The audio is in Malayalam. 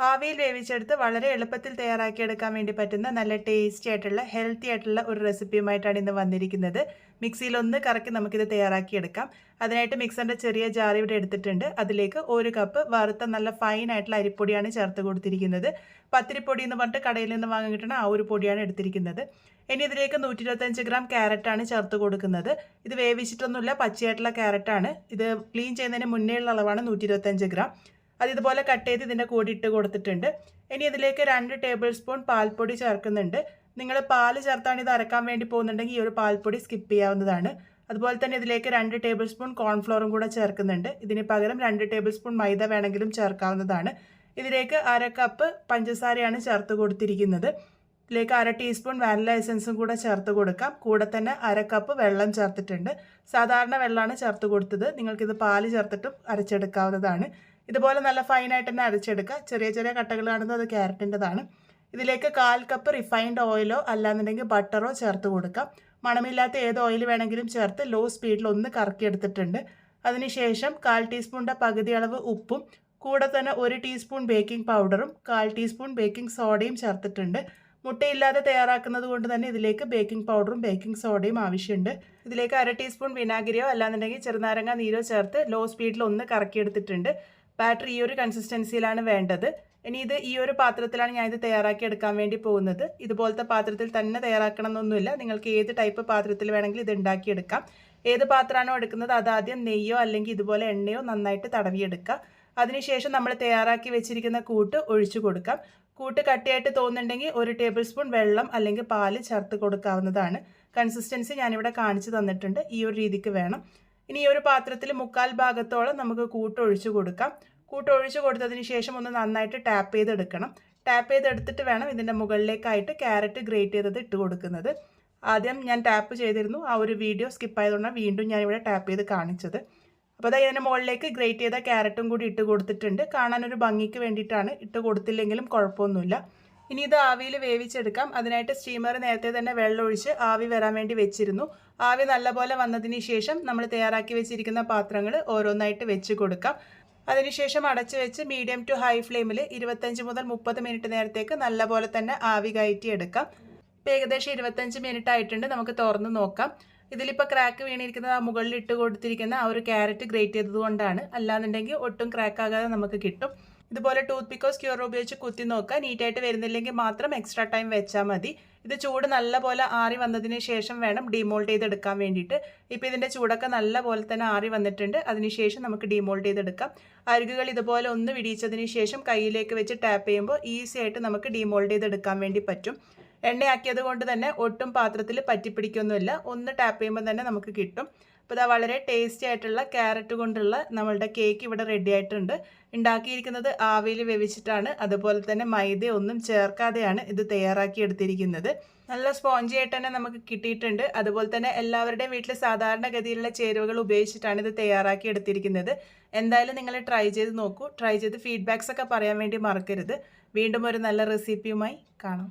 ആവിയിൽ വേവിച്ചെടുത്ത് വളരെ എളുപ്പത്തിൽ തയ്യാറാക്കിയെടുക്കാൻ വേണ്ടി പറ്റുന്ന നല്ല ടേസ്റ്റി ആയിട്ടുള്ള ഹെൽത്തി ആയിട്ടുള്ള ഒരു റെസിപ്പിയുമായിട്ടാണ് ഇന്ന് വന്നിരിക്കുന്നത്. മിക്സിയിൽ ഒന്ന് കറക്കി നമുക്കിത് തയ്യാറാക്കിയെടുക്കാം. അതിനായിട്ട് മിക്സറിൻ്റെ ചെറിയ ജാർ ഇവിടെ എടുത്തിട്ടുണ്ട്. അതിലേക്ക് 1 കപ്പ് വറുത്ത നല്ല ഫൈൻ ആയിട്ടുള്ള അരിപ്പൊടിയാണ് ചേർത്ത് കൊടുത്തിരിക്കുന്നത്. പത്തിരിപ്പൊടി എന്ന് പറഞ്ഞിട്ട് കടയിൽ നിന്ന് വാങ്ങാൻ കിട്ടുന്ന ആ ഒരു പൊടിയാണ് എടുത്തിരിക്കുന്നത്. ഇനി ഇതിലേക്ക് 125 ഗ്രാം ക്യാരറ്റാണ് ചേർത്ത് കൊടുക്കുന്നത്. ഇത് വേവിച്ചിട്ടൊന്നുമില്ല, പച്ചയായിട്ടുള്ള ക്യാരറ്റാണ്. ഇത് ക്ലീൻ ചെയ്യുന്നതിന് മുന്നേ ഉള്ള അളവാണ് 125 ഗ്രാം. അത് ഇതുപോലെ കട്ട് ചെയ്ത് ഇതിൻ്റെ കൂടെ ഇട്ട് കൊടുത്തിട്ടുണ്ട്. ഇനി ഇതിലേക്ക് 2 ടേബിൾ സ്പൂൺ പാൽപ്പൊടി ചേർക്കുന്നുണ്ട്. നിങ്ങൾ പാല് ചേർത്താണ് ഇത് അരക്കാൻ വേണ്ടി പോകുന്നുണ്ടെങ്കിൽ ഈ ഒരു പാൽപ്പൊടി സ്കിപ്പ് ചെയ്യാവുന്നതാണ്. അതുപോലെ തന്നെ ഇതിലേക്ക് 2 ടേബിൾ സ്പൂൺ കോൺഫ്ലോറും കൂടെ ചേർക്കുന്നുണ്ട്. ഇതിന് പകരം 2 ടേബിൾ സ്പൂൺ മൈദ വേണമെങ്കിലും ചേർക്കാവുന്നതാണ്. ഇതിലേക്ക് 1/2 കപ്പ് പഞ്ചസാരയാണ് ചേർത്ത് കൊടുത്തിരിക്കുന്നത്. ഇതിലേക്ക് 1/2 ടീസ്പൂൺ വാനില എസൻസും കൂടെ ചേർത്ത് കൊടുക്കാം. കൂടെ തന്നെ 1/2 കപ്പ് വെള്ളം ചേർത്തിട്ടുണ്ട്. സാധാരണ വെള്ളമാണ് ചേർത്ത് കൊടുത്തത്. നിങ്ങൾക്കിത് പാല് ചേർത്തിട്ടും അരച്ചെടുക്കാവുന്നതാണ്. ഇതുപോലെ നല്ല ഫൈനായിട്ട് തന്നെ അരച്ചെടുക്കുക. ചെറിയ ചെറിയ കട്ടകൾ കാണുന്നത് അത് ക്യാരറ്റിൻ്റെതാണ്. ഇതിലേക്ക് 1/4 കപ്പ് റിഫൈൻഡ് ഓയിലോ അല്ലാന്നുണ്ടെങ്കിൽ ബട്ടറോ ചേർത്ത് കൊടുക്കാം. മണമില്ലാത്ത ഏത് ഓയിൽ വേണമെങ്കിലും ചേർത്ത് ലോ സ്പീഡിൽ ഒന്ന് കറക്കിയെടുത്തിട്ടുണ്ട്. അതിനുശേഷം 1/4 ടീസ്പൂണിൻ്റെ പകുതി അളവ് ഉപ്പും കൂടെ തന്നെ 1 ടീസ്പൂൺ ബേക്കിംഗ് പൗഡറും 1/4 ടീസ്പൂൺ ബേക്കിംഗ് സോഡയും ചേർത്തിട്ടുണ്ട്. മുട്ടയില്ലാതെ തയ്യാറാക്കുന്നത് കൊണ്ട് തന്നെ ഇതിലേക്ക് ബേക്കിംഗ് പൗഡറും ബേക്കിംഗ് സോഡയും ആവശ്യമുണ്ട്. ഇതിലേക്ക് 1/2 ടീസ്പൂൺ വിനാഗിരിയോ അല്ലാന്നുണ്ടെങ്കിൽ ചെറുനാരങ്ങ നീരോ ചേർത്ത് ലോ സ്പീഡിൽ ഒന്ന് കറക്കിയെടുത്തിട്ടുണ്ട്. ബാറ്റർ ഈ ഒരു കൺസിസ്റ്റൻസിയിലാണ് വേണ്ടത്. ഇനി ഇത് ഈ ഒരു പാത്രത്തിലാണ് ഞാൻ ഇത് തയ്യാറാക്കി എടുക്കാൻ വേണ്ടി പോകുന്നത്. ഇതുപോലത്തെ പാത്രത്തിൽ തന്നെ തയ്യാറാക്കണം എന്നൊന്നുമില്ല. നിങ്ങൾക്ക് ഏത് ടൈപ്പ് പാത്രത്തിൽ വേണമെങ്കിൽ ഇത് ഉണ്ടാക്കിയെടുക്കാം. ഏത് പാത്രമാണോ എടുക്കുന്നത് അത് ആദ്യം നെയ്യോ അല്ലെങ്കിൽ ഇതുപോലെ എണ്ണയോ നന്നായിട്ട് തടവിയെടുക്കുക. അതിനുശേഷം നമ്മൾ തയ്യാറാക്കി വെച്ചിരിക്കുന്ന കൂട്ട് ഒഴിച്ചു കൊടുക്കാം. കൂട്ട് കട്ടിയായിട്ട് തോന്നുന്നുണ്ടെങ്കിൽ 1 ടേബിൾ സ്പൂൺ വെള്ളം അല്ലെങ്കിൽ പാല് ചേർത്ത് കൊടുക്കാവുന്നതാണ്. കൺസിസ്റ്റൻസി ഞാനിവിടെ കാണിച്ചു തന്നിട്ടുണ്ട്. ഈ ഒരു രീതിക്ക് വേണം. ഇനി ഈ ഒരു പാത്രത്തിൽ 1/4 ഭാഗത്തോളം നമുക്ക് കൂട്ട് ഒഴിച്ചു കൊടുക്കാം. കൂട്ട് ഒഴിച്ചു കൊടുത്തതിന് ശേഷം ഒന്ന് നന്നായിട്ട് ടാപ്പ് ചെയ്തെടുക്കണം. ടാപ്പ് ചെയ്തെടുത്തിട്ട് വേണം ഇതിൻ്റെ മുകളിലേക്കായിട്ട് ക്യാരറ്റ് ഗ്രേറ്റ് ചെയ്തത് ഇട്ട് കൊടുക്കുന്നത്. ആദ്യം ഞാൻ ടാപ്പ് ചെയ്തിരുന്നു. ആ ഒരു വീഡിയോ സ്കിപ്പ് ആയതുകൊണ്ടാണ് വീണ്ടും ഞാനിവിടെ ടാപ്പ് ചെയ്ത് കാണിച്ചത്. അപ്പോൾ അതായത് ഇതിൻ്റെ മുകളിലേക്ക് ഗ്രേറ്റ് ചെയ്ത ക്യാരറ്റും കൂടി ഇട്ട് കൊടുത്തിട്ടുണ്ട്. കാണാനൊരു ഭംഗിക്ക് വേണ്ടിയിട്ടാണ്. ഇട്ട് കൊടുത്തില്ലെങ്കിലും കുഴപ്പമൊന്നുമില്ല. ഇനി ഇത് ആവിയിൽ വേവിച്ചെടുക്കാം. അതിനായിട്ട് സ്റ്റീമർ നേരത്തെ തന്നെ വെള്ളം ഒഴിച്ച് ആവി വരാൻ വേണ്ടി വെച്ചിരുന്നു. ആവി നല്ലപോലെ വന്നതിന് ശേഷം നമ്മൾ തയ്യാറാക്കി വെച്ചിരിക്കുന്ന പാത്രങ്ങൾ ഓരോന്നായിട്ട് വെച്ച് കൊടുക്കാം. അതിനുശേഷം അടച്ചു വെച്ച് മീഡിയം ടു ഹൈ ഫ്ലെയിമിൽ 25 മുതൽ 30 മിനിറ്റ് നേരത്തേക്ക് നല്ലപോലെ തന്നെ ആവി കയറ്റിയെടുക്കാം. ഇപ്പോൾ ഏകദേശം 25 മിനിറ്റ് ആയിട്ടുണ്ട്. നമുക്ക് തുറന്ന് നോക്കാം. ഇതിലിപ്പോൾ ക്രാക്ക് വീണിരിക്കുന്നത് ആ മുകളിൽ ഇട്ട് കൊടുത്തിരിക്കുന്ന ആ ഒരു ക്യാരറ്റ് ഗ്രേറ്റ് ചെയ്തത് കൊണ്ടാണ്. അല്ലാന്നുണ്ടെങ്കിൽ ഒട്ടും ക്രാക്ക് ആകാതെ നമുക്ക് കിട്ടും. ഇതുപോലെ ടൂത്ത് പിക്കോ സ്ക്യൂറോ ഉപയോഗിച്ച് കുത്തി നോക്കുക. നീറ്റായിട്ട് വരുന്നില്ലെങ്കിൽ മാത്രം എക്സ്ട്രാ ടൈം വെച്ചാൽ മതി. ഇത് ചൂട് നല്ലപോലെ ആറി വന്നതിന് ശേഷം വേണം ഡീമോൾഡ് ചെയ്തെടുക്കാൻ വേണ്ടിയിട്ട്. ഇപ്പോൾ ഇതിൻ്റെ ചൂടൊക്കെ നല്ലപോലെ തന്നെ ആറി വന്നിട്ടുണ്ട്. അതിനുശേഷം നമുക്ക് ഡീമോൾഡ് ചെയ്തെടുക്കാം. അരികുകൾ ഇതുപോലെ ഒന്ന് വിടിയിച്ചതിന് ശേഷം കയ്യിലേക്ക് വെച്ച് ടാപ്പ് ചെയ്യുമ്പോൾ ഈസി ആയിട്ട് നമുക്ക് ഡീമോൾഡ് ചെയ്തെടുക്കാൻ വേണ്ടി പറ്റും. എണ്ണയാക്കിയത് കൊണ്ട് തന്നെ ഒട്ടും പാത്രത്തിൽ പറ്റിപ്പിടിക്കൊന്നുമില്ല. ഒന്ന് ടാപ്പ് ചെയ്യുമ്പോൾ തന്നെ നമുക്ക് കിട്ടും. അപ്പോൾ ഇതാ വളരെ ടേസ്റ്റി ആയിട്ടുള്ള ക്യാരറ്റ് കൊണ്ടുള്ള നമ്മളുടെ കേക്ക് ഇവിടെ റെഡി ആയിട്ടുണ്ട്. ഉണ്ടാക്കിയിരിക്കുന്നത് ആവിയിൽ വേവിച്ചിട്ടാണ്. അതുപോലെ തന്നെ മൈദ ഒന്നും ചേർക്കാതെയാണ് ഇത് തയ്യാറാക്കി എടുത്തിരിക്കുന്നത്. നല്ല സ്പോഞ്ചി ആയിട്ട് തന്നെ നമുക്ക് കിട്ടിയിട്ടുണ്ട്. അതുപോലെ തന്നെ എല്ലാവരുടെയും വീട്ടിൽ സാധാരണഗതിയിലുള്ള ചേരുവകൾ ഉപയോഗിച്ചിട്ടാണ് ഇത് തയ്യാറാക്കി എടുത്തിരിക്കുന്നത്. എന്തായാലും നിങ്ങൾ ട്രൈ ചെയ്ത് നോക്കൂ. ട്രൈ ചെയ്ത് ഫീഡ്ബാക്സ് ഒക്കെ പറയാൻ വേണ്ടി മറക്കരുത്. വീണ്ടും ഒരു നല്ല റെസിപ്പിയുമായി കാണാം.